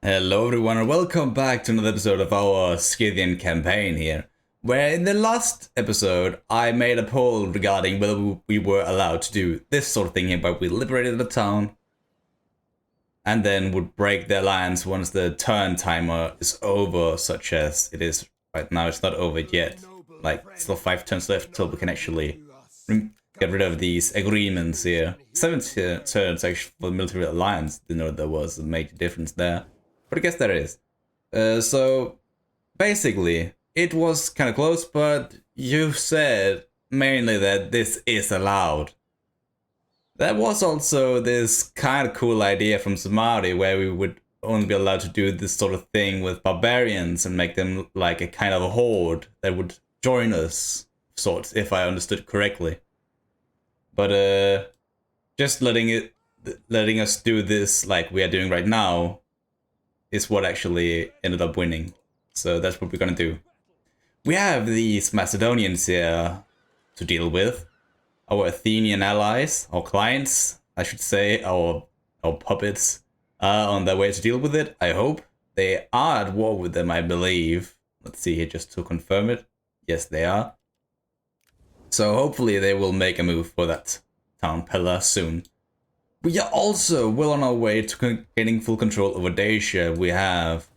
Hello everyone and welcome back to another episode of our Scythian campaign here, where in the last episode I made a poll regarding whether we were allowed to do this sort of thing here, but we liberated the town and then would break their alliance once the turn timer is over, such as it is right now. It's not over yet, like still 5 turns left till we can actually get rid of these agreements here. 7 turns actually for the military alliance. Didn't know there was a major difference there. But I guess there is. So basically, it was kind of close, but you said mainly that this is allowed. There was also this kind of cool idea from Samadhi where we would only be allowed to do this sort of thing with barbarians and make them like a kind of a horde that would join us, sorts, if I understood correctly. But just letting us do this like we are doing right now is what actually ended up winning. So that's what we're gonna do. We have these Macedonians here to deal with. Our Athenian allies, our clients, I should say, our puppets, are on their way to deal with it, I hope. They are at war with them, I believe. Let's see here just to confirm it. Yes, they are. So hopefully they will make a move for that town pillar soon. We are also well on our way to getting full control over Dacia. We have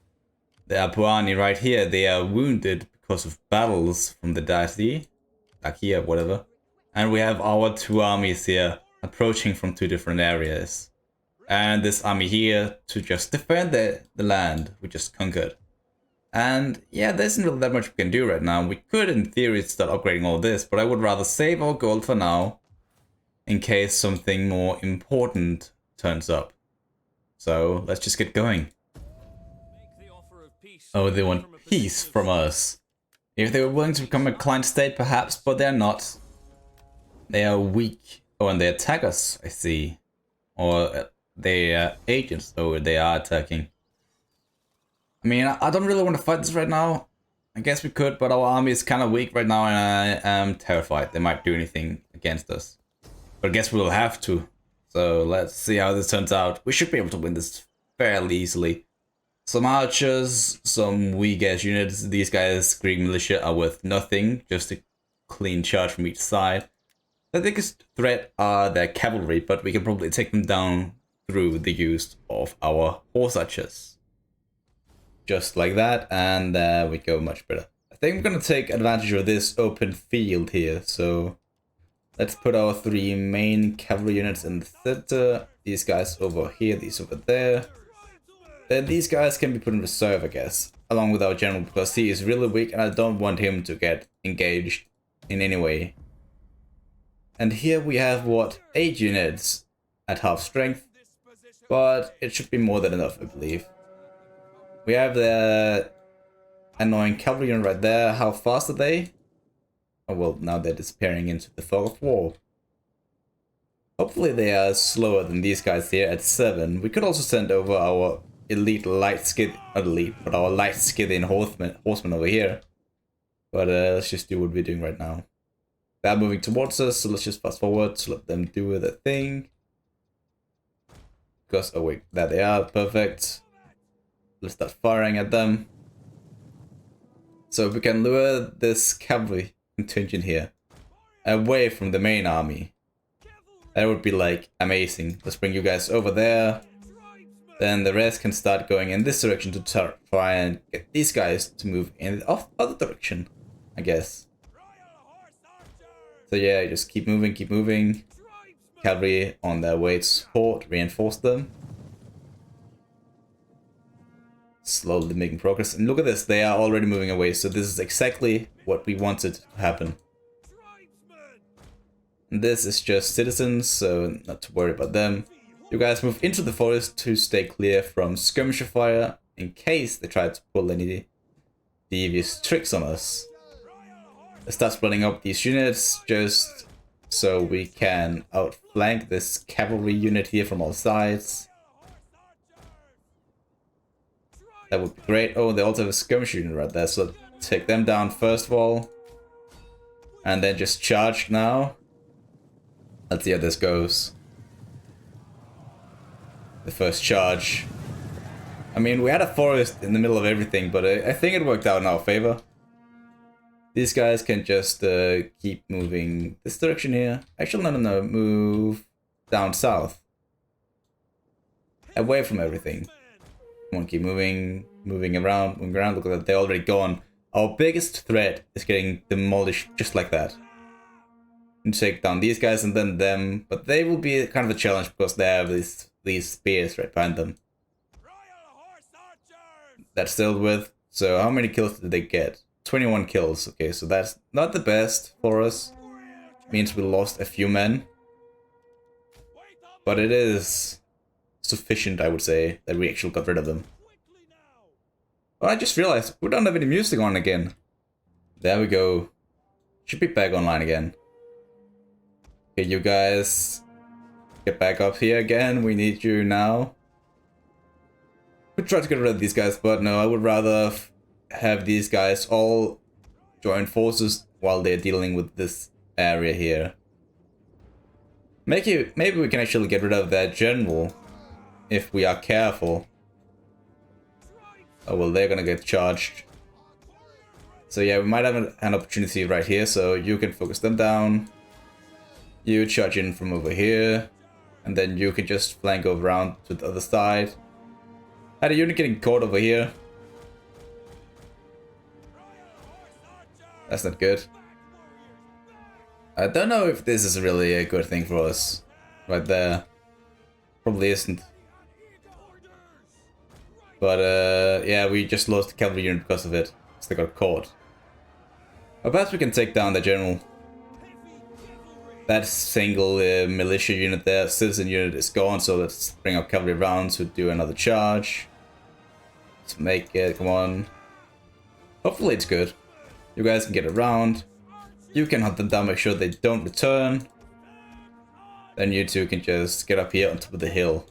the Apuani right here. They are wounded because of battles from the Dacia, Dacia, whatever. And we have our 2 armies here approaching from 2 different areas. And this army here to just defend the land we just conquered. And yeah, there isn't really that much we can do right now. We could in theory start upgrading all this, but I would rather save our gold for now, in case something more important turns up. So let's just get going. Oh, they want peace from us. If they were willing to become a client state, perhaps, but they're not. They are weak. Oh, and they attack us, I see. Or they are agents, so they are attacking. I mean, I don't really want to fight this right now. I guess we could, but our army is kind of weak right now, and I am terrified they might do anything against us. But I guess we'll have to. So let's see how this turns out. We should be able to win this fairly easily. Some archers, some weak ass units. These guys, Greek militia, are worth nothing. Just a clean charge from each side. The biggest threat are their cavalry, but we can probably take them down through the use of our horse archers. Just like that, and there we go, much better. I think I'm gonna take advantage of this open field here, so let's put our 3 main cavalry units in the center. These guys over here, these over there. Then these guys can be put in reserve, I guess, along with our general, because he is really weak and I don't want him to get engaged in any way. And here we have, what, 8 units at half strength, but it should be more than enough, I believe. We have the annoying cavalry unit right there. How fast are they? Oh, well, now they're disappearing into the fog of war. Hopefully they are slower than these guys here at 7. We could also send over our elite light Scythian, not elite, but our light Scythian horsemen over here. But let's just do what we're doing right now. They're moving towards us, so let's just fast forward to let them do their thing. Because, oh wait, there they are, perfect. Let's start firing at them. So if we can lure this cavalry contingent here away from the main army, that would be like amazing. Let's bring you guys over there. Then the rest can start going in this direction to try and get these guys to move in the other direction, I guess. So yeah, just keep moving, keep moving. Cavalry on their way to support, reinforce them. Slowly making progress. And look at this, they are already moving away, so this is exactly what we wanted to happen. And this is just citizens, so not to worry about them. You guys move into the forest to stay clear from skirmisher fire in case they try to pull any devious tricks on us. Let's start splitting up these units just so we can outflank this cavalry unit here from all sides. That would be great. Oh, they also have a skirmish unit right there, so let's take them down first of all. And then just charge now. Let's see how this goes. The first charge. I mean, we had a forest in the middle of everything, but I think it worked out in our favor. These guys can just keep moving this direction here. Actually, no, move down south. Away from everything. Come on, keep moving around. Look at that, they're already gone. Our biggest threat is getting demolished just like that. And take down these guys and then them, but they will be kind of a challenge because they have these spears right behind them. That's dealt with. So how many kills did they get? 21 kills. Okay, so that's not the best for us. Means we lost a few men. But it is sufficient, I would say, that we actually got rid of them. Oh, I just realized we don't have any music on again. There we go. Should be back online again. Okay, you guys get back up here again. We need you now. We try to get rid of these guys, but no, I would rather have these guys all join forces while they're dealing with this area here. Maybe we can actually get rid of that general if we are careful. Oh well, they're gonna get charged. So yeah, we might have an opportunity right here, so you can focus them down. You charge in from over here, and then you can just flank over around to the other side. Had a unit getting caught over here. That's not good. I don't know if this is really a good thing for us. Right there. Probably isn't. But yeah, we just lost the cavalry unit because of it. So they got caught. But perhaps we can take down the general. That single militia unit there, citizen unit, is gone, so let's bring our cavalry around to do another charge. Let's make it, come on. Hopefully it's good. You guys can get around. You can hunt them down, make sure they don't return. Then you two can just get up here on top of the hill.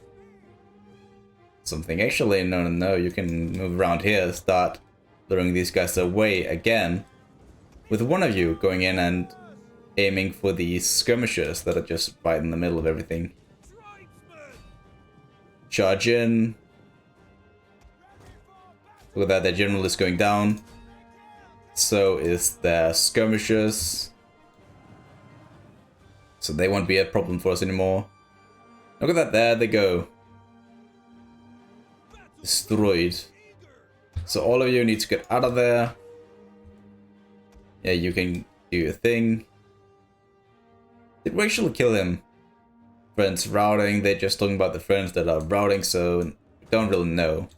Something, actually, no, you can move around here, start luring these guys away again. With one of you going in and aiming for these skirmishers that are just right in the middle of everything. Charge in. Look at that, their general is going down. So is their skirmishers. So they won't be a problem for us anymore. Look at that, there they go. Destroyed. So all of you need to get out of there. Yeah, you can do your thing. Did we actually kill him? Friends routing, they're just talking about the friends that are routing, so we don't really know.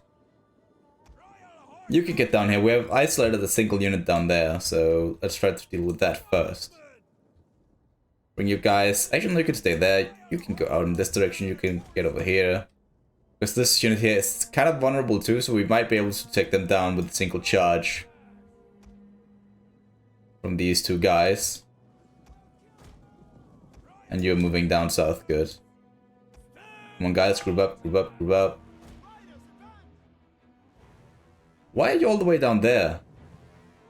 You can get down here. We have isolated a single unit down there, so let's try to deal with that first. Bring you guys. Actually, no, you can stay there. You can go out in this direction. You can get over here. Because this unit here is kind of vulnerable too, so we might be able to take them down with a single charge. From these two guys. And you're moving down south, good. Come on guys, group up, group up, group up. Why are you all the way down there?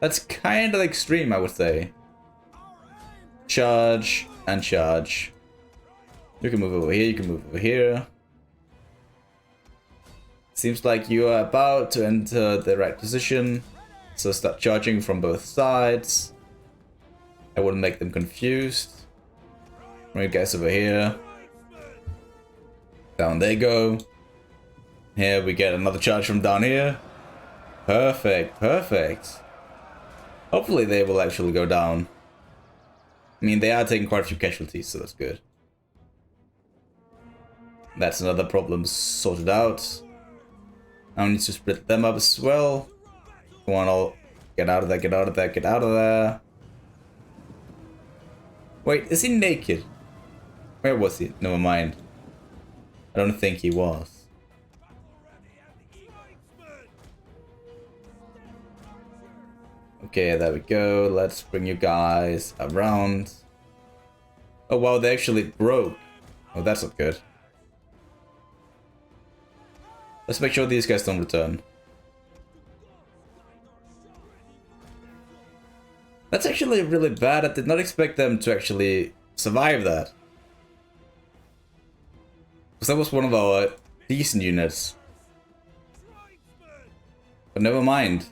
That's kind of extreme, I would say. Charge and charge. You can move over here, you can move over here. Seems like you are about to enter the right position. So start charging from both sides. I wouldn't make them confused. Bring you guys over here. Down they go. Here we get another charge from down here. Perfect, perfect. Hopefully they will actually go down. I mean, they are taking quite a few casualties, so that's good. That's another problem sorted out. I need to split them up as well. Come on, all get out of there, get out of there, get out of there. Wait, is he naked? Where was he? Never mind. I don't think he was. Okay, there we go. Let's bring you guys around. Oh wow, they actually broke. Oh, that's not good. Let's make sure these guys don't return. That's actually really bad. I did not expect them to actually survive that. Because that was one of our decent units. But never mind.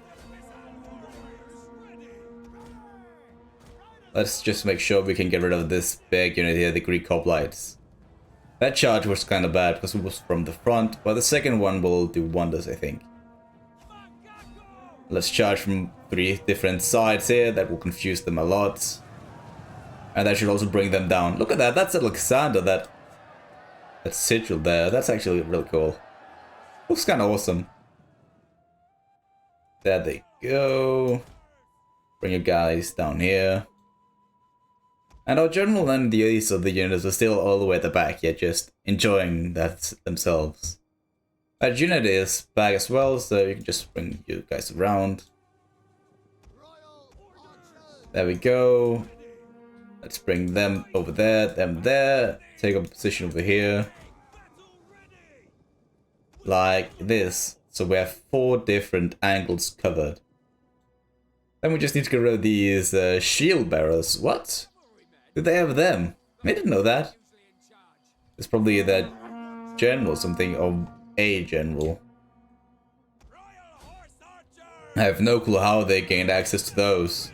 Let's just make sure we can get rid of this big unit here, the Greek hoplites. That charge was kind of bad because it was from the front, but the second one will do wonders, I think. Let's charge from 3 different sides here. That will confuse them a lot. And that should also bring them down. Look at that, that's Alexander, that sigil there. That's actually really cool. Looks kind of awesome. There they go. Bring your guys down here. And our general and the rest of the units are still all the way at the back, yet just enjoying that themselves. That unit is back as well, so you can just bring you guys around. There we go. Let's bring them over there, them there. Take up a position over here. Like this. So we have 4 different angles covered. Then we just need to get rid of these shield bearers. What? Did they have them? I didn't know that. It's probably that general or something, or a general. I have no clue how they gained access to those.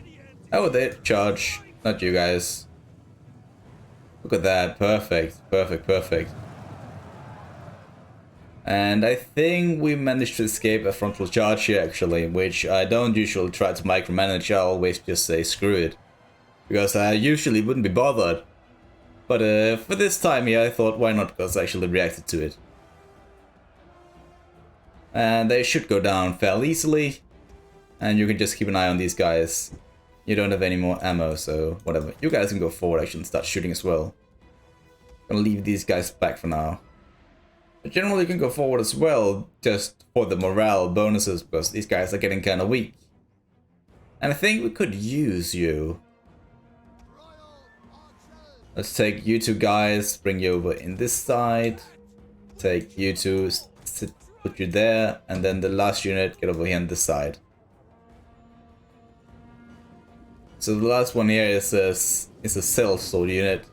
How would they charge? Not you guys. Look at that. Perfect. Perfect. Perfect. And I think we managed to escape a frontal charge here, actually, which I don't usually try to micromanage. I always just say screw it. Because I usually wouldn't be bothered. But for this time here, I thought why not, because I actually reacted to it. And they should go down fairly easily. And you can just keep an eye on these guys. You don't have any more ammo, so whatever. You guys can go forward actually and start shooting as well. Gonna leave these guys back for now. But generally you can go forward as well, just for the morale bonuses, because these guys are getting kind of weak. And I think we could use you. Let's take you 2 guys, bring you over in this side. Take you 2, put you there, and then the last unit, get over here on this side. So the last one here is a sellsword unit.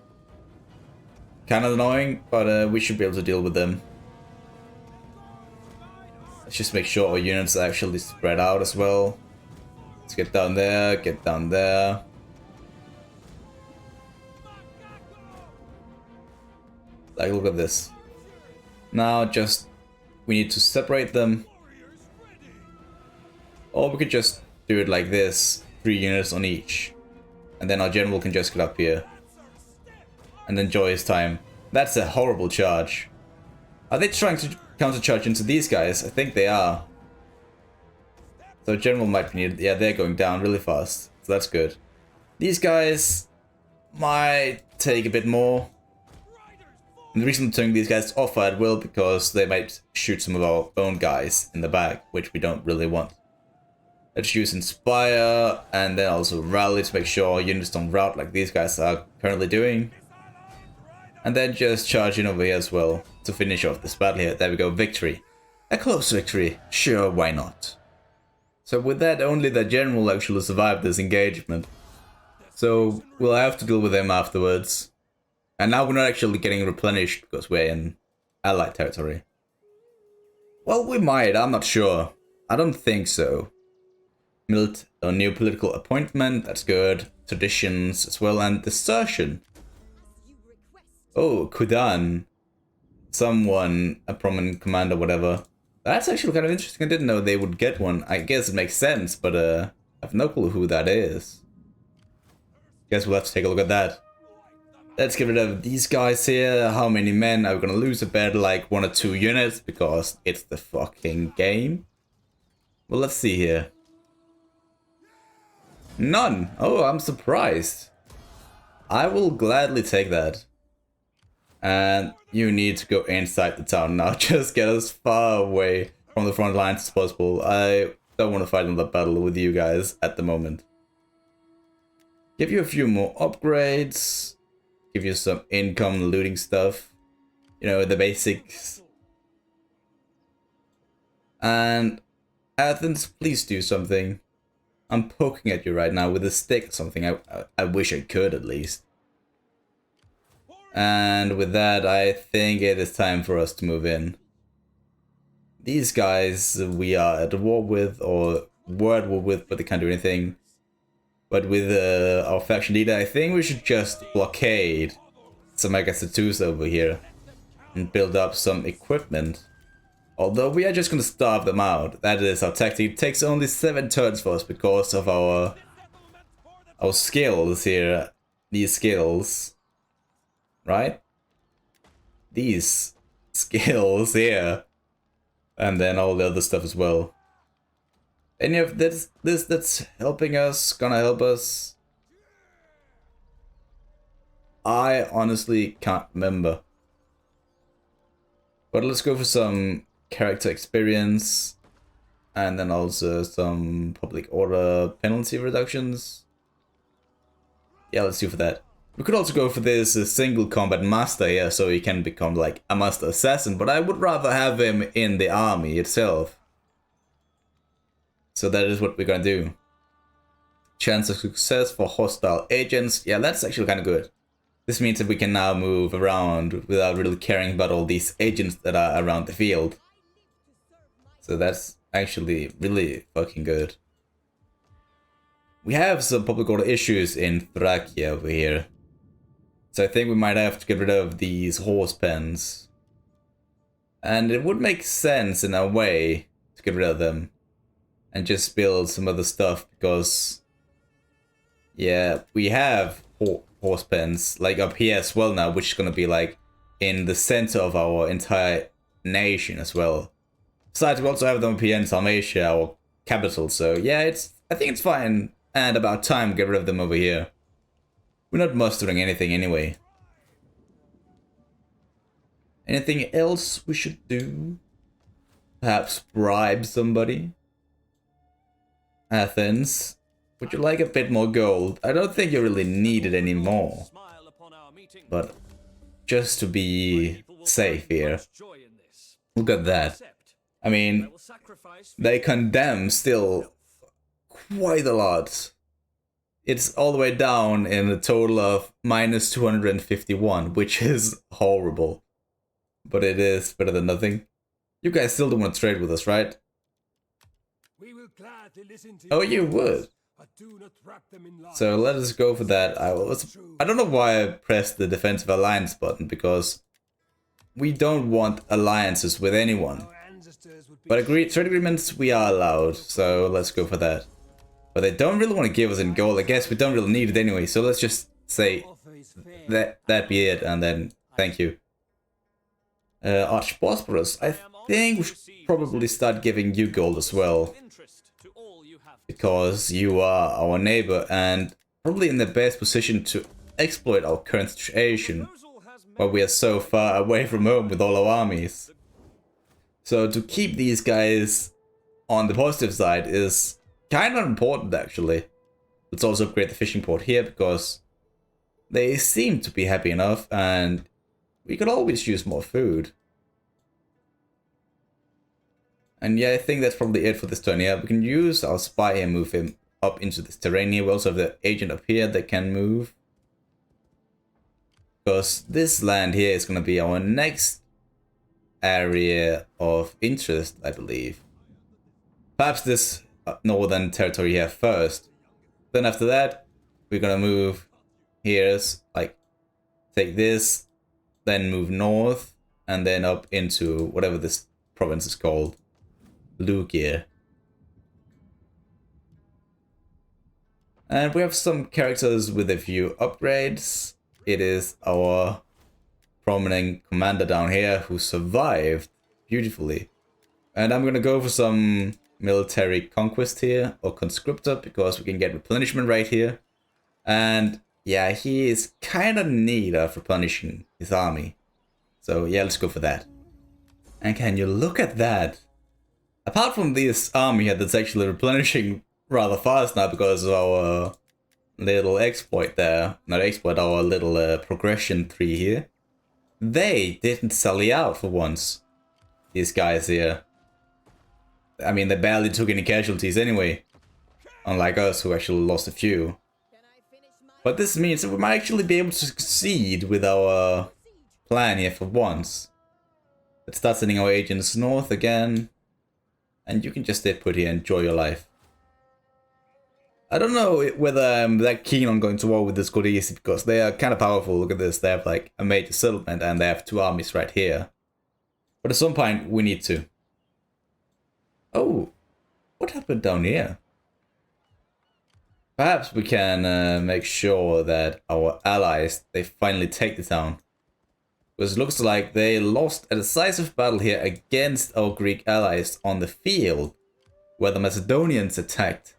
Kind of annoying, but we should be able to deal with them. Let's just make sure our units are actually spread out as well. Let's get down there, get down there. Like, look at this. Now just, we need to separate them. Or we could just do it like this, 3 units on each. And then our general can just get up here. And enjoy his time. That's a horrible charge. Are they trying to counter-charge into these guys? I think they are. So general might be needed. Yeah, they're going down really fast. So that's good. These guys might take a bit more. And the reason I'm turning these guys off at will because they might shoot some of our own guys in the back, which we don't really want. Let's use Inspire and then also Rally to make sure our units don't rout like these guys are currently doing. And then just charge in over here as well to finish off this battle here. There we go, victory. A close victory. Sure, why not? So with that, only the general actually survived this engagement. So we'll have to deal with them afterwards. And now we're not actually getting replenished because we're in allied territory. Well, we might, I'm not sure. I don't think so. A new political appointment, that's good. Traditions as well, and desertion. Oh, Kudan. Someone, a prominent commander, whatever. That's actually kind of interesting. I didn't know they would get one. I guess it makes sense, but I have no clue who that is. Guess we'll have to take a look at that. Let's get rid of these guys here. How many men are we gonna lose? I bet like 1 or 2 units because it's the fucking game. Well, let's see here. None. Oh, I'm surprised. I will gladly take that. And you need to go inside the town now. Just get as far away from the front lines as possible. I don't want to fight another battle with you guys at the moment. Give you a few more upgrades. Give you some income looting stuff. You know, the basics. And Athens, please do something. I'm poking at you right now with a stick or something. I wish I could at least. And with that, I think it is time for us to move in. These guys we are at war with, or were at war with, but they can't do anything. But with our faction leader, I think we should just blockade some Megasattus over here and build up some equipment. Although we are just gonna starve them out. That is our tactic. It takes only 7 turns for us because of our skills here. These skills. Right? These skills here. And then all the other stuff as well. Any of this that's helping us, gonna help us? I honestly can't remember. But let's go for some character experience, and then also some public order penalty reductions. Yeah, let's do for that. We could also go for this single combat master here, so he can become like a master assassin, but I would rather have him in the army itself. So that is what we're gonna do. Chance of success for hostile agents. Yeah, that's actually kind of good. This means that we can now move around without really caring about all these agents that are around the field. So that's actually really fucking good. We have some public order issues in Thracia over here. So I think we might have to get rid of these horse pens. And it would make sense in a way to get rid of them. And just build some other stuff because... yeah, we have horse pens like up here as well now, which is going to be like in the center of our entire nation as well. Besides, we also have them up here in Dalmatia, our capital, so yeah, I think it's fine, and about time to get rid of them over here. We're not mustering anything anyway. Anything else we should do? Perhaps bribe somebody? Athens, would you like a bit more gold? I don't think you really need it anymore. But just to be safe here. Look at that. I mean, they condemn still quite a lot. It's all the way down in a total of minus 251, which is horrible. But it is better than nothing. You guys still don't want to trade with us, right? Oh, you would. So let us go for that. I don't know why I pressed the defensive alliance button, because we don't want alliances with anyone. But trade agreements we are allowed, so let's go for that. But they don't really want to give us any gold. I guess we don't really need it anyway, so let's just say that be it, and then thank you. Archbosporus, I think we should probably start giving you gold as well. Because you are our neighbor and probably in the best position to exploit our current situation, where we are so far away from home with all our armies. So to keep these guys on the positive side is kind of important actually. Let's also upgrade the fishing port here because they seem to be happy enough and we could always use more food. And yeah, I think that's probably it for this turn. Yeah, we can use our spy and move him up into this terrain here. We also have the agent up here that can move. Because this land here is going to be our next area of interest, I believe. Perhaps this northern territory here first. Then after that, we're going to move here, like take this, then move north, and then up into whatever this province is called. Lugia. And we have some characters with a few upgrades. It is our prominent commander down here who survived beautifully. And I'm gonna go for some military conquest here, or conscriptor, because we can get replenishment right here. And yeah, he is kind of in need of replenishing his army. So yeah, let's go for that. And can you look at that? Apart from this army here that's actually replenishing rather fast now because of our little exploit there. Not exploit, our little progression tree here. They didn't sally out for once. These guys here. I mean, they barely took any casualties anyway. Unlike us, who actually lost a few. But this means that we might actually be able to succeed with our plan here for once. Let's start sending our agents north again. And you can just stay put here and enjoy your life. I don't know whether I'm that keen on going to war with the Scythia because they are kind of powerful. Look at this. They have like a major settlement and they have 2 armies right here. But at some point we need to. Oh, what happened down here? Perhaps we can make sure that our allies, they finally take the town. Because it looks like they lost a decisive battle here against our Greek allies on the field, where the Macedonians attacked.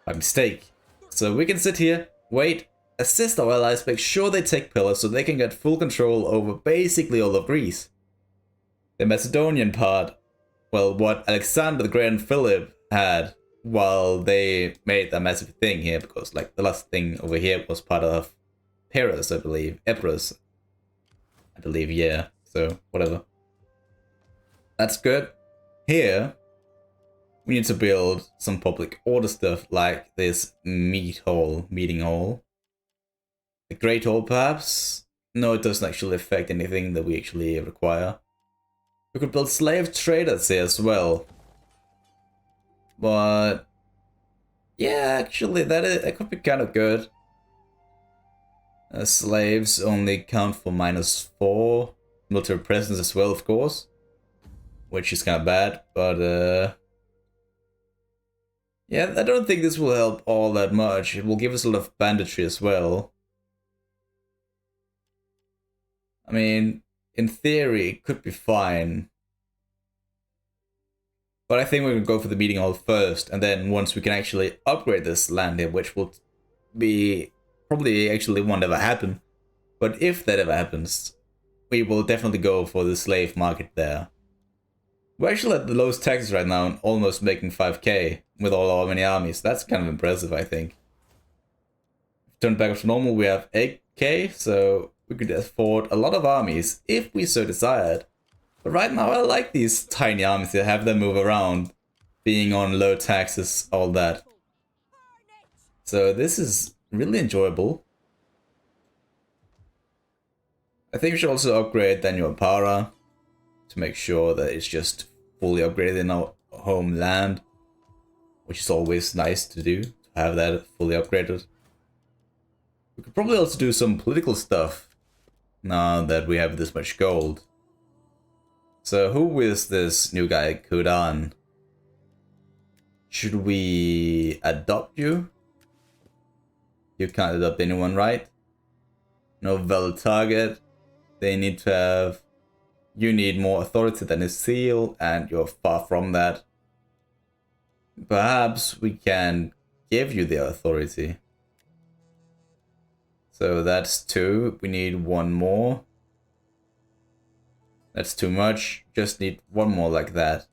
By mistake. So we can sit here, wait, assist our allies, make sure they take pillars so they can get full control over basically all of Greece. The Macedonian part, well, what Alexander the Great and Philip had while they made that massive thing here, because like the last thing over here was part of Paris, I believe. Epirus. I believe, yeah. So, whatever. That's good. Here, we need to build some public order stuff like this meeting hall. A great hall, perhaps? No, it doesn't actually affect anything that we actually require. We could build slave traders here as well. But yeah, actually, that could be kind of good. Slaves only count for -4. Military presence as well, of course. Which is kind of bad, but yeah, I don't think this will help all that much. It will give us a lot of banditry as well. I mean, in theory, it could be fine. But I think we're going to go for the meeting hall first, and then once we can actually upgrade this land here, which will be probably actually won't ever happen. But if that ever happens, we will definitely go for the slave market there. We're actually at the lowest taxes right now and almost making 5k with all our many armies. That's kind of impressive, I think. Turned back up to normal, we have 8k, so we could afford a lot of armies if we so desired. But right now I like these tiny armies that have them move around, being on low taxes, all that. So this is really enjoyable. I think we should also upgrade Daniel Impera to make sure that it's just fully upgraded in our homeland, which is always nice to do, to have that fully upgraded. We could probably also do some political stuff now that we have this much gold. So who is this new guy, Kudan? Should we adopt you? You can't adopt anyone, right? No valid target. They need to have... You need more authority than his seal, and you're far from that. Perhaps we can give you the authority. So that's 2. We need 1 more. That's too much. Just need 1 more like that.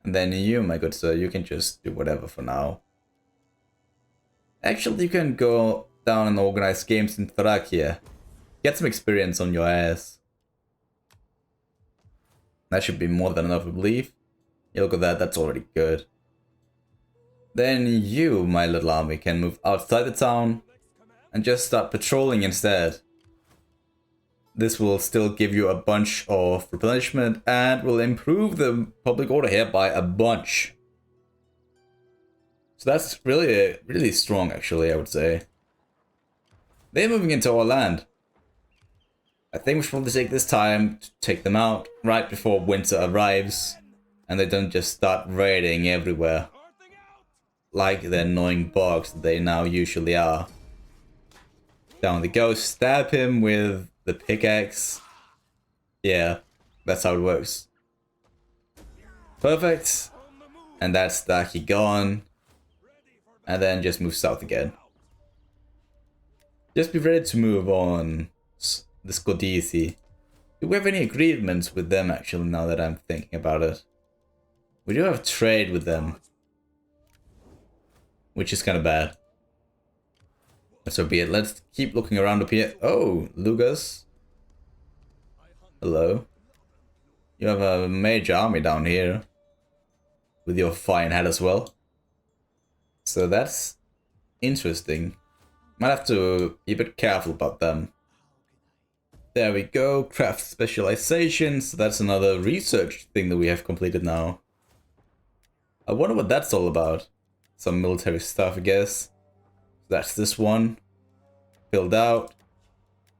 And then you, my good sir, you can just do whatever for now. Actually, you can go down and organize games in Thracia. Get some experience on your ass. That should be more than enough, I believe. Yeah, look at that, that's already good. Then you, my little army, can move outside the town and just start patrolling instead. This will still give you a bunch of replenishment and will improve the public order here by a bunch. So that's really strong, actually, I would say. They're moving into our land. I think we should probably take this time to take them out right before winter arrives, and they don't just start raiding everywhere like the annoying bugs that they now usually are. Down they go, stab him with the pickaxe. Yeah, that's how it works. Perfect. And that's Dacia gone. And then just move south again. Just be ready to move on. The Scythia. Do we have any agreements with them actually now that I'm thinking about it? We do have trade with them. Which is kind of bad. But so be it. Let's keep looking around up here. Oh, Lugas. Hello. You have a major army down here. With your fine hat as well. So that's interesting. Might have to be a bit careful about them. There we go, craft specialization, so that's another research thing that we have completed now. I wonder what that's all about. Some military stuff, I guess. That's this one. Filled out.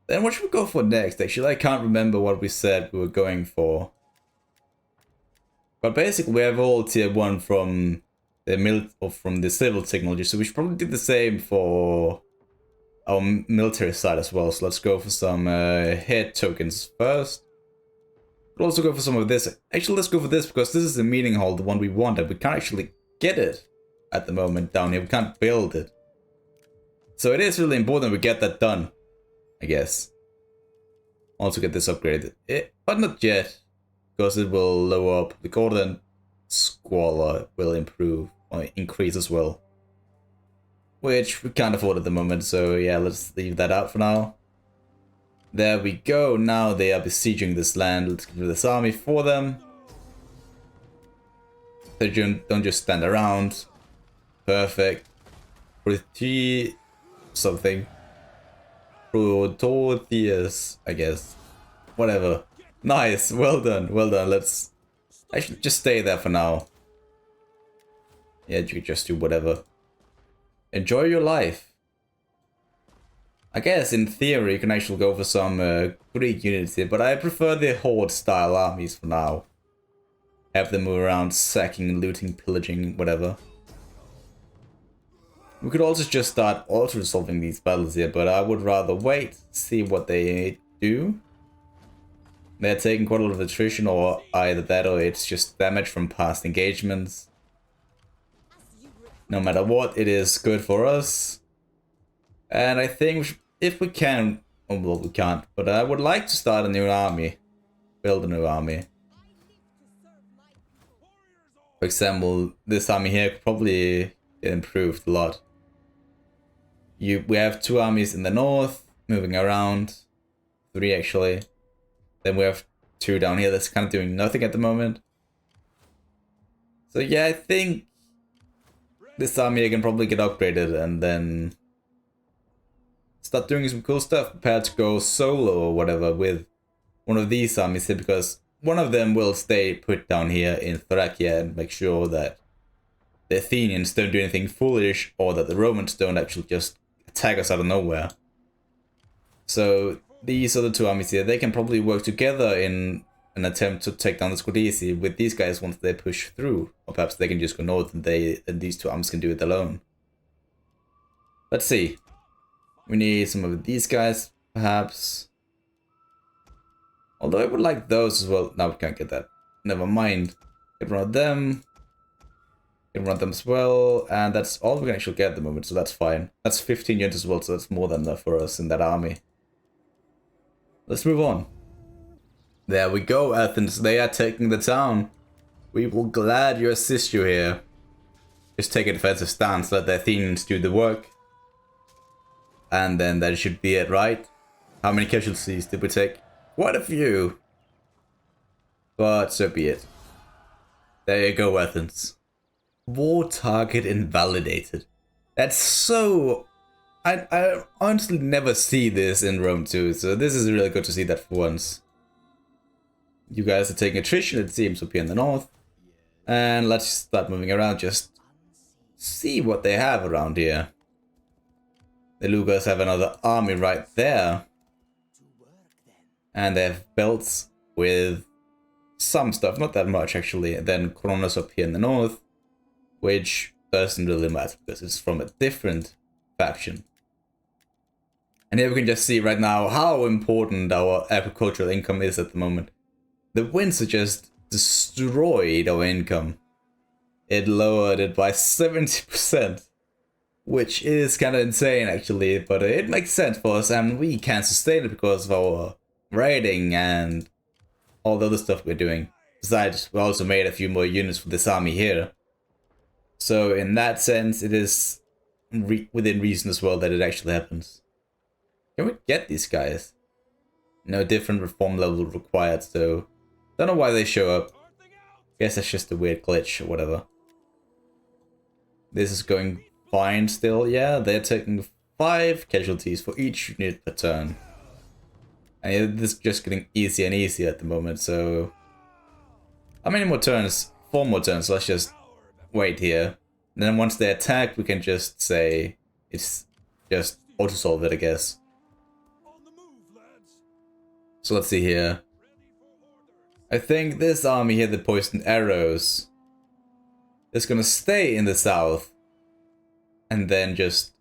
Then what should we go for next? Actually, I can't remember what we said we were going for. But basically we have all tier 1 from the civil technology, so we should probably do the same for our military side as well. So let's go for some head tokens first. We'll also go for some of this. Actually, let's go for this because this is the meeting hall, the one we wanted. We can't actually get it at the moment down here. We can't build it. So it is really important we get that done, I guess. Also get this upgraded. But not yet, because it will lower up the golden squalor will improve or increase as well. Which we can't afford at the moment, so yeah, let's leave that out for now. There we go, now they are besieging this land. Let's give this army for them. They don't just stand around. Perfect. Pretty something. Prototheus, I guess. Whatever. Nice, well done, well done. Let's actually just stay there for now. Yeah, you can just do whatever. Enjoy your life. I guess in theory you can actually go for some Greek units here, but I prefer the Horde style armies for now. Have them move around sacking, looting, pillaging, whatever. We could also just start auto-resolving these battles here, but I would rather wait, see what they do. They're taking quite a lot of attrition, or either that or it's just damage from past engagements. No matter what, it is good for us. And I think if we can, oh, well, we can't, but I would like to start a new army. Build a new army. For example, this army here could probably get improved a lot. We have 2 armies in the north, moving around. 3 actually. Then we have 2 down here that's kind of doing nothing at the moment. So yeah, I think this army can probably get upgraded and then start doing some cool stuff. Prepare to go solo or whatever with one of these armies here, because one of them will stay put down here in Thracia and make sure that the Athenians don't do anything foolish, or that the Romans don't actually just attack us out of nowhere. So these other 2 armies here, they can probably work together in an attempt to take down the Scudisi with these guys once they push through. Or perhaps they can just go north and these 2 armies can do it alone. Let's see. We need some of these guys, perhaps. Although I would like those as well. No, we can't get that. Never mind. Get rid of them. Get rid of them as well. And that's all we can actually get at the moment, so that's fine. That's 15 units as well, so that's more than enough for us in that army. Let's move on. There we go, Athens. They are taking the town. We will gladly assist you here. Just take a defensive stance, let the Athenians do the work. And then that should be it, right? How many casualties did we take? Quite a few. But so be it. There you go, Athens. War target invalidated. That's so... I honestly never see this in Rome too, so this is really good to see that for once. You guys are taking attrition, it seems, up here in the north. And let's start moving around, just see what they have around here. The Lugas have another army right there. And they have belts with some stuff, not that much actually. And then Kronos up here in the north, which doesn't really matter because it's from a different faction. And here we can just see right now how important our agricultural income is at the moment. The winds have just destroyed our income. It lowered it by 70%, which is kind of insane actually, but it makes sense for us and we can sustain it because of our raiding and all the other stuff we're doing. Besides, we also made a few more units for this army here. So in that sense, it is within reason as well that it actually happens. Can we get these guys? No different reform level required, so don't know why they show up. Guess that's just a weird glitch or whatever. This is going fine still, yeah. They're taking 5 casualties for each unit per turn. And this is just getting easier and easier at the moment, so... How many more turns? 4 more turns, so let's just wait here. And then once they attack, we can just say... It's just auto-solve it, I guess. So let's see here. I think this army here, the poisoned arrows, is gonna stay in the south. And then just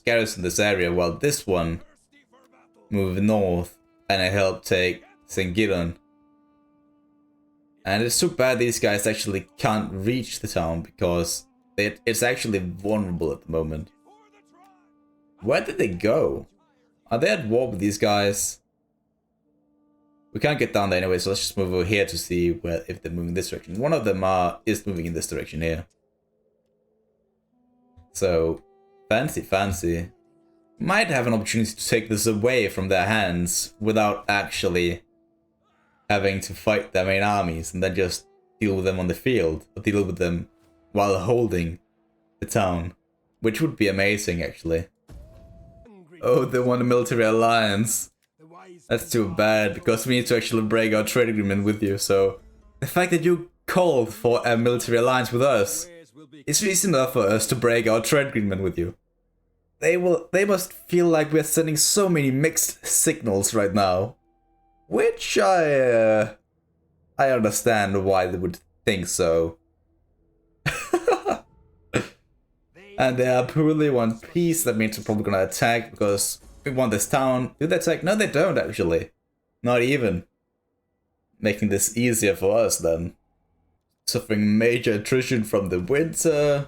garrison this area, while this one move north and help take St. Gideon. And it's too bad these guys actually can't reach the town because it's actually vulnerable at the moment. Where did they go? Are they at war with these guys? We can't get down there anyway, so let's just move over here to see where if they're moving this direction. One of them is moving in this direction here. So, fancy. Might have an opportunity to take this away from their hands without actually having to fight their main armies and then just deal with them on the field, or deal with them while holding the town, which would be amazing actually. Oh, they want a military alliance. That's too bad, because we need to actually break our trade agreement with you, so the fact that you called for a military alliance with us is reason enough for us to break our trade agreement with you. They must feel like we're sending so many mixed signals right now. Which I understand why they would think so. And they poorly want peace, that means they're probably gonna attack because we want this town. Do they attack? No, they don't actually. Not even. Making this easier for us then. Suffering major attrition from the winter.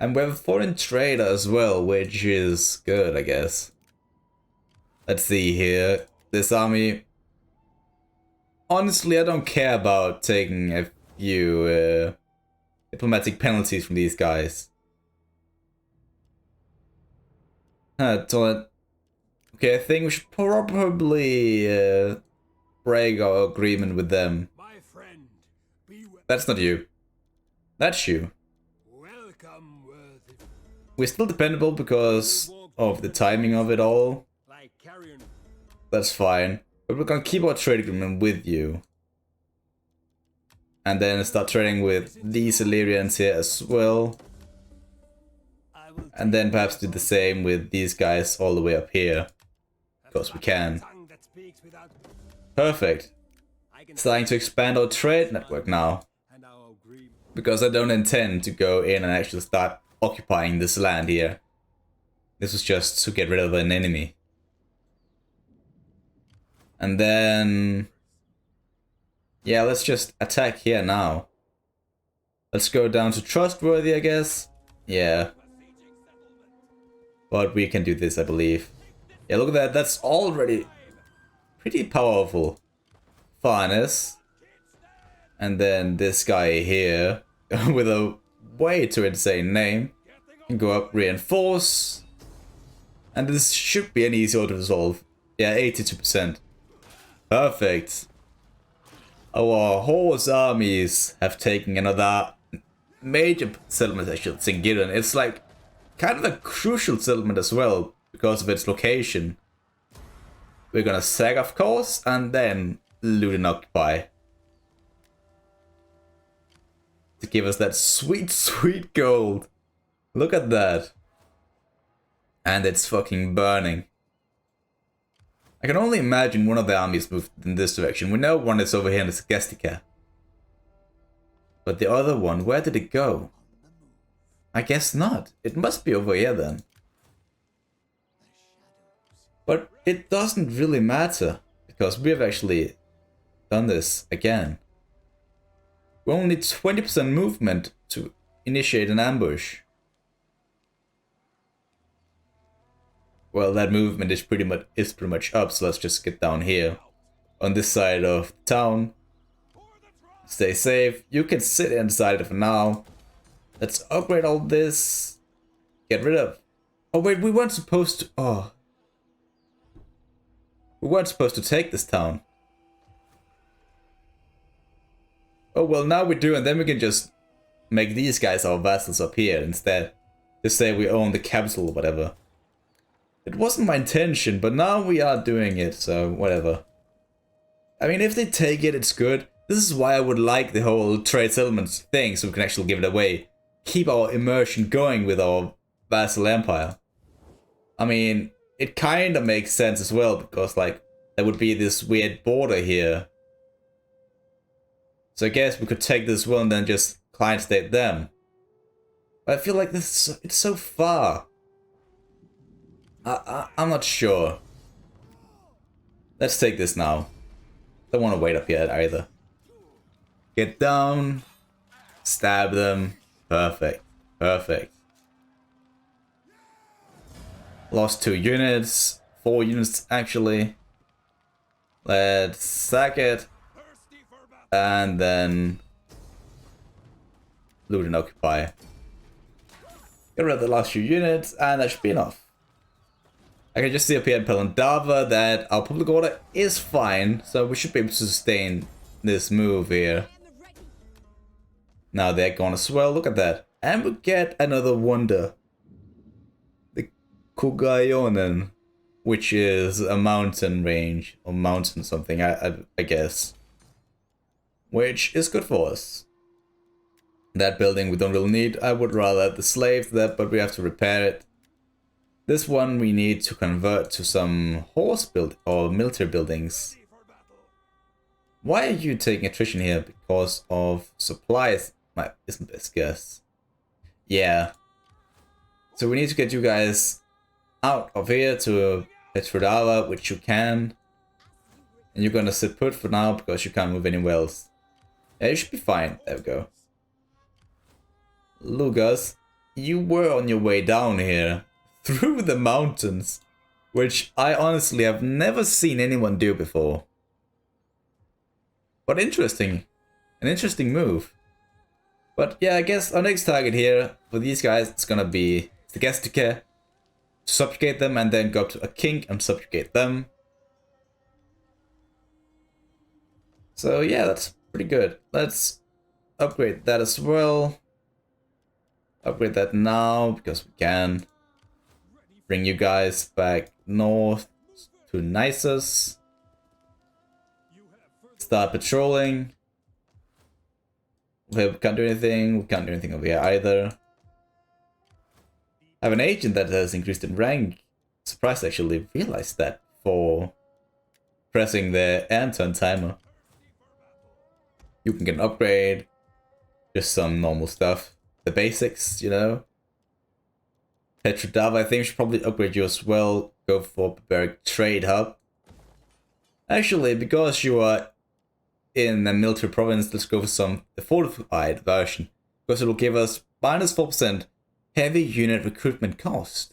And we have a foreign trader as well, which is good, I guess. Let's see here. This army... Honestly, I don't care about taking a few diplomatic penalties from these guys. Okay, I think we should probably break our agreement with them. That's not you. That's you. We're still dependable because of the timing of it all. That's fine. But we're gonna keep our trade agreement with you. And then start trading with these Illyrians here as well. And then perhaps do the same with these guys all the way up here. Because we can. Perfect. Starting to expand our trade network now. Because I don't intend to go in and actually start occupying this land here. This was just to get rid of an enemy. And then... yeah, let's just attack here now. Let's go down to trustworthy, I guess. Yeah. But we can do this, I believe. Yeah, look at that. That's already pretty powerful. Farness. And then this guy here with a way too insane name can go up, reinforce. And this should be an easy auto resolve. Yeah, 82%. Perfect. Our horse armies have taken another major settlement, actually, St. Gideon. It's like kind of a crucial settlement as well because of its location. We're gonna sack, of course, and then loot and occupy. To give us that sweet, sweet gold. Look at that. And it's fucking burning. I can only imagine one of the armies moved in this direction. We know one is over here in the Scythia. But the other one, where did it go? I guess not. It must be over here then. But it doesn't really matter, because we have actually done this again. We only need 20% movement to initiate an ambush. Well, that movement is pretty much up, so let's just get down here on this side of the town. Stay safe. You can sit inside it for now. Let's upgrade all this. Get rid of... oh wait, we weren't supposed to... oh. We weren't supposed to take this town. Oh well, now we do, and then we can just make these guys our vassals up here instead. Just say we own the capital or whatever. It wasn't my intention, but now we are doing it, so whatever. I mean, if they take it, it's good. This is why I would like the whole trade settlements thing, so we can actually give it away. Keep our immersion going with our vassal empire. I mean, it kind of makes sense as well, because, like, there would be this weird border here. So I guess we could take this one and then just client state them. But I feel like this it's so far. I'm not sure. Let's take this now. Don't want to wait up yet either. Get down. Stab them. Perfect. Perfect. Lost 2 units. 4 units actually. Let's sack it. And then loot and occupy. Get rid of the last few units, and that should be enough. I can just see up here in Pelandava that our public order is fine, so we should be able to sustain this move here. Now they're gone as well, look at that. And we get another wonder. The Kugayonen, which is a mountain range, or mountain something, I guess. Which is good for us. That building we don't really need. I would rather add the slave to that, but we have to repair it. This one we need to convert to some horse build or military buildings. Why are you taking attrition here? Because of supplies, is my best guess. Yeah. So we need to get you guys out of here to Petrodava, which you can. And you're gonna sit put for now because you can't move anywhere else. Yeah, you should be fine. There we go. Lugas, you were on your way down here through the mountains, which I honestly have never seen anyone do before. But interesting. An interesting move. But yeah, I guess our next target here for these guys, it's gonna be the Gestica, to subjugate them and then go up to a king and subjugate them. So yeah, that's pretty good. Let's upgrade that as well. Upgrade that now because we can. Bring you guys back north to Nisus. Start patrolling. We can't do anything. We can't do anything over here either. I have an agent that has increased in rank. Surprised I actually realized that for pressing the end turn timer. You can get an upgrade. Just some normal stuff. The basics, you know. Petrodava, I think we should probably upgrade you as well. Go for Barbaric Trade Hub. Actually, because you are in a military province, let's go for some fortified version. Because it will give us minus 4% heavy unit recruitment cost.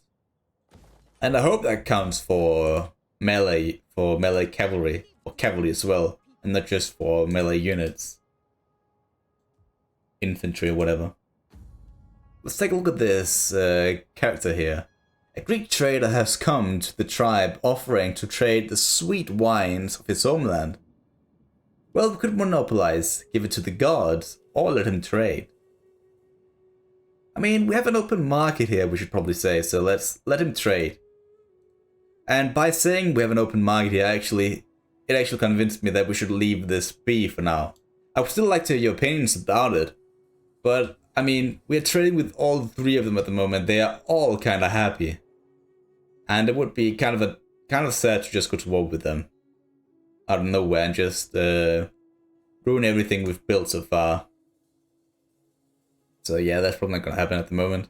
And I hope that counts for melee cavalry, or cavalry as well, and not just for melee units. Infantry or whatever. Let's take a look at this character here. A Greek trader has come to the tribe offering to trade the sweet wines of his homeland. Well, we could monopolize, give it to the gods, or let him trade. I mean, we have an open market here, we should probably say, so let's let him trade. And by saying we have an open market here, it actually convinced me that we should leave this be for now. I would still like to hear your opinions about it, but I mean, we're trading with all 3 of them at the moment. They are all kind of happy. And it would be kind of sad to just go to war with them out of nowhere and just ruin everything we've built so far. So yeah, that's probably not going to happen at the moment.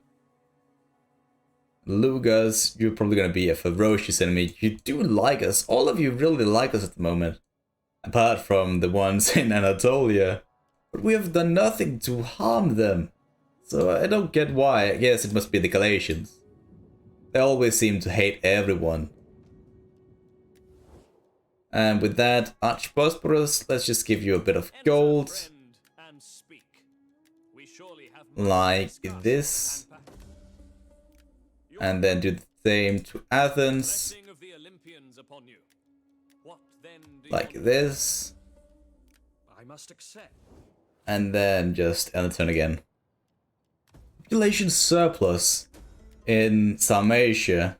Lugas, you're probably going to be a ferocious enemy. You do like us. All of you really like us at the moment. Apart from the ones in Anatolia. But we have done nothing to harm them. So I don't get why. I guess it must be the Galatians. They always seem to hate everyone. And with that, Archbosporus, let's just give you a bit of gold. Like this. And then do the same to Athens. Like this. And then just end the turn again. Population surplus in Sarmatia.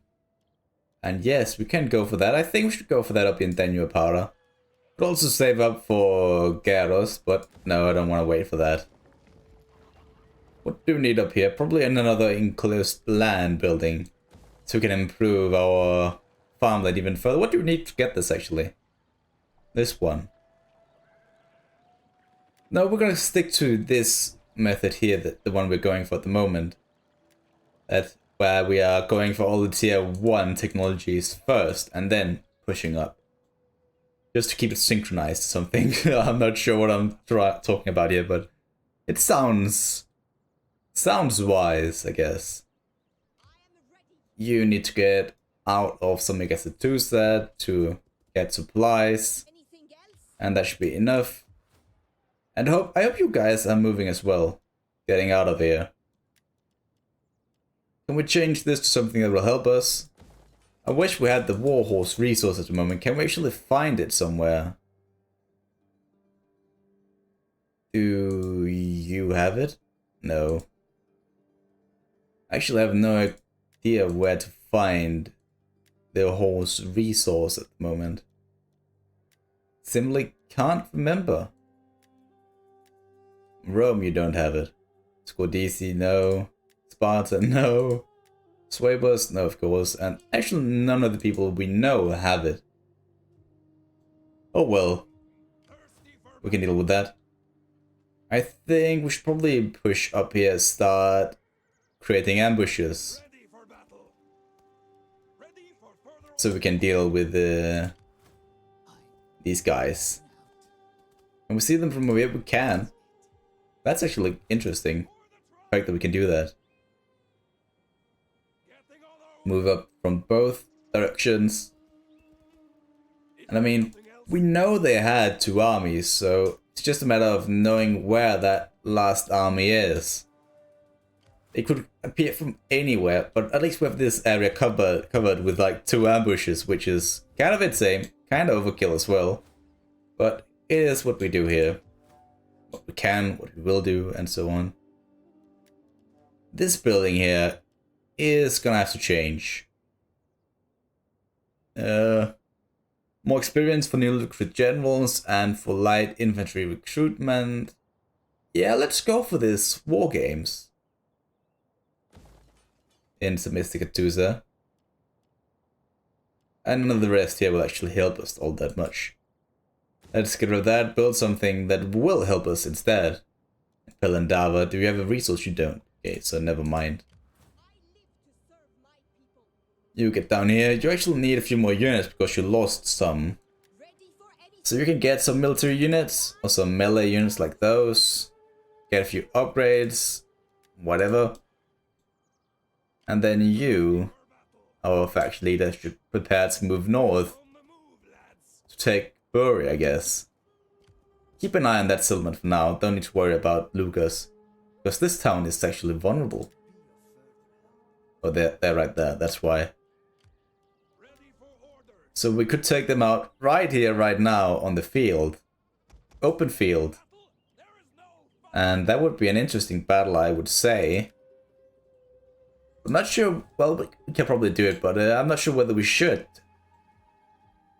And yes, we can go for that. I think we should go for that up in Impera. Could also save up for Gyros, but no, I don't want to wait for that. What do we need up here? Probably another enclosed land building, so we can improve our farmland even further. What do we need to get this actually? This one. No, we're gonna stick to this method here, the one we're going for at the moment. That's where we are going for all the tier 1 technologies first, and then pushing up. Just to keep it synchronized or something. I'm not sure what I'm talking about here, but it sounds wise, I guess. You need to get out of some Megacity 2 set to get supplies, and that should be enough. And I hope you guys are moving as well, getting out of here. Can we change this to something that will help us? I wish we had the Warhorse resource at the moment. Can we actually find it somewhere? Do you have it? No. I actually have no idea where to find the horse resource at the moment. Simply can't remember. Rome, you don't have it. Scordisi, no. Sparta, no. Swabus, no, of course. And actually, none of the people we know have it. Oh well. We can deal with that. I think we should probably push up here, start creating ambushes. So we can deal with these guys. And we see them from where we can. That's actually interesting. The fact that we can do that. Move up from both directions. And I mean, we know they had 2 armies, so it's just a matter of knowing where that last army is. It could appear from anywhere, but at least we have this area covered with like 2 ambushes, which is kind of insane, kind of overkill as well. But it is what we do here. What we can, what we will do, and so on. This building here is gonna have to change. More experience for new recruit generals and for light infantry recruitment. Yeah, let's go for this war games. In Samistica Tusa. And none of the rest here will actually help us all that much. Let's get rid of that, build something that will help us instead. Pelandava, do you have a resource? You don't. Okay, so never mind. You get down here. You actually need a few more units because you lost some. So you can get some military units or some melee units like those. Get a few upgrades, whatever. And then you, our faction leader, should prepare to move north to take Bury, I guess. Keep an eye on that settlement for now. Don't need to worry about Lucas, because this town is actually vulnerable. Oh, they're right there. That's why. So we could take them out right here, right now, on the field. Open field. And that would be an interesting battle, I would say. I'm not sure, well, we can probably do it, but I'm not sure whether we should.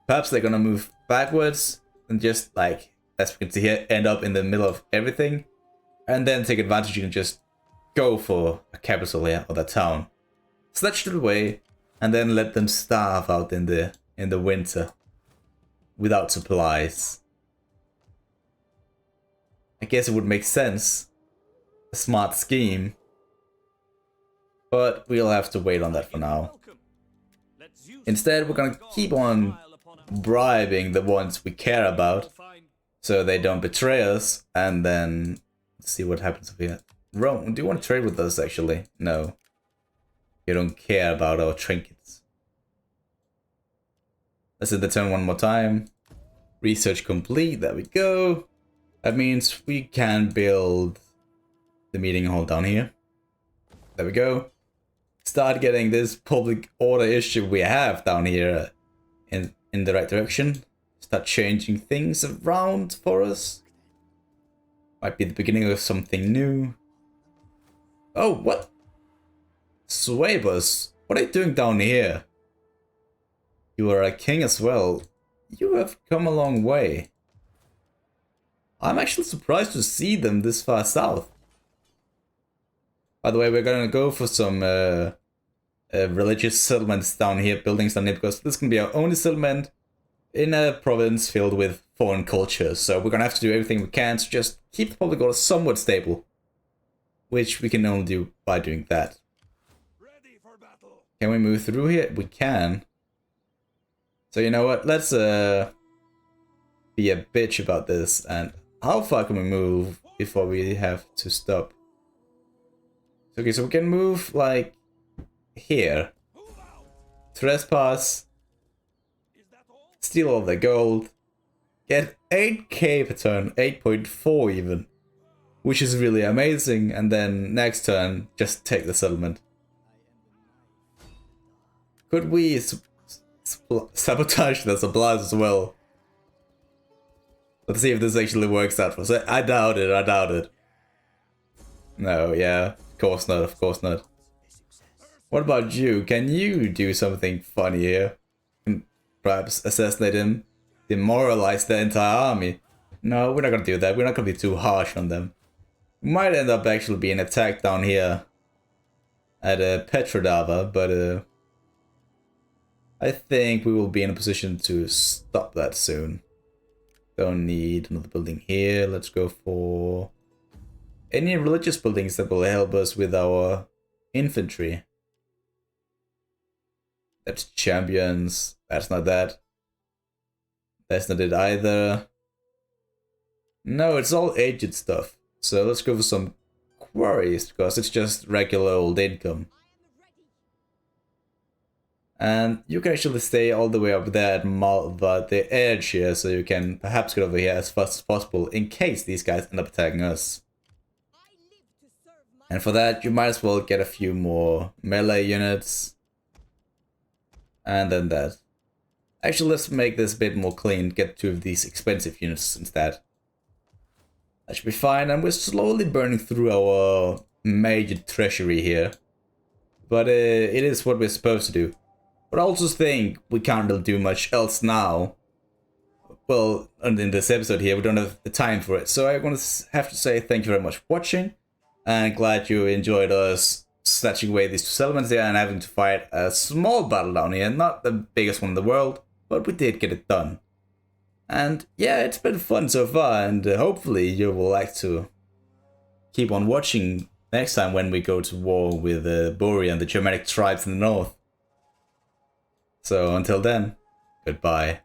Perhaps they're gonna move backwards and just, like, as we can see here, end up in the middle of everything. And then take advantage and just go for a capital here, or the town. Snatch it away, and then let them starve out in the winter. Without supplies. I guess it would make sense. A smart scheme. But we'll have to wait on that for now. Instead, we're gonna keep on bribing the ones we care about, so they don't betray us, and then see what happens over here. Rome, do you want to trade with us actually? No. You don't care about our trinkets. Let's hit the turn one more time. Research complete, there we go. That means we can build the meeting hall down here. There we go. Start getting this public order issue we have down here in the right direction. Start changing things around for us. Might be the beginning of something new. Oh, what? Swabus, what are you doing down here? You are a king as well. You have come a long way. I'm actually surprised to see them this far south. By the way, we're gonna go for some religious settlements down here, buildings down here, because this can be our only settlement in a province filled with foreign culture. So we're gonna have to do everything we can to just keep the public order somewhat stable. Which we can only do by doing that. Ready for battle. Can we move through here? We can. So you know what? Let's be a bitch about this. And how far can we move before we have to stop? Okay, so we can move like here. Trespass. Steal all the gold. Get 8k per turn, 8.4 even. Which is really amazing. And then next turn, just take the settlement. Could we sabotage the supplies as well? Let's see if this actually works out for us. I doubt it, I doubt it. No, yeah, of course not, of course not. What about you? Can you do something funny here? Perhaps assassinate him? Demoralize the entire army? No, we're not gonna do that. We're not gonna be too harsh on them. We might end up actually being attacked down here at Petrodava, but I think we will be in a position to stop that soon. Don't need another building here. Let's go for any religious buildings that will help us with our infantry. That's champions. That's not that. That's not it either. No, it's all aged stuff. So let's go for some quarries, because it's just regular old income. And you can actually stay all the way up there at the edge here, so you can perhaps get over here as fast as possible in case these guys end up attacking us. And for that, you might as well get a few more melee units. And then that. Actually, let's make this a bit more clean, get 2 of these expensive units instead. That should be fine, and we're slowly burning through our major treasury here. But it is what we're supposed to do. But I also think we can't really do much else now. Well, in this episode here, we don't have the time for it. So I want to have to say thank you very much for watching. And glad you enjoyed us snatching away these 2 settlements here and having to fight a small battle down here. Not the biggest one in the world, but we did get it done. And yeah, it's been fun so far, and hopefully you will like to keep on watching next time when we go to war with Buri and the Germanic tribes in the north. So until then, goodbye.